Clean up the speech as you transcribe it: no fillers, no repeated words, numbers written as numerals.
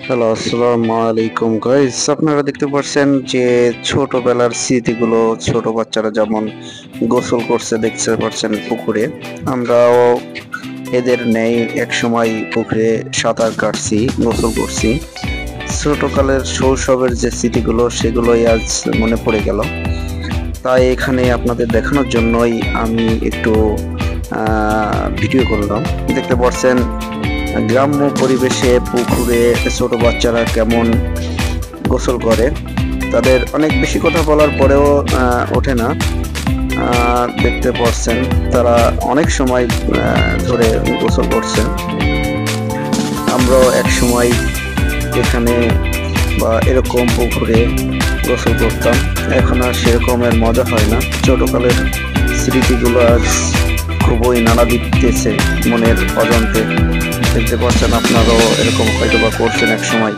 Hello, আসসালামু আলাইকুম guys. আপনারা দেখতে পাচ্ছেন যে ছোটবেলার স্মৃতিগুলো, ছোট বাচ্চারা যেমন গোসল করছে দেখতে পাচ্ছেন পুকুরে। আমরাও এদের ন্যায় এক সময় পুকুরে সাঁতার কাটছি, গোসল করছি। ছোটকালের শৈশবের যে স্মৃতিগুলো সেগুলোই আজ মনে পড়ে গেল। তাই এখানে আপনাদের দেখানোর জন্যই আমি একটু ভিডিও করলাম। দেখতে পাচ্ছেন গ্রাম্য পরিবেশে পুকুরে ছোট বাচ্চারা কেমন গোসল করে। তাদের অনেক বেশি কথা বলার পরেও ওঠে না। দেখতে পাচ্ছেন তারা অনেক সময় ধরে গোসল করছে। আমরাও এক সময় এখানে বা এরকম পুকুরে গোসল করতাম। এখন আর সেরকমের মজা হয় না। ছোটকালের স্মৃতিগুলো আজ খুবই নাড়া দিতেছে মনের অজান্তে। দেখতে পাচ্ছেন আপনারাও এরকম হয়তো বা করছেন এক সময়।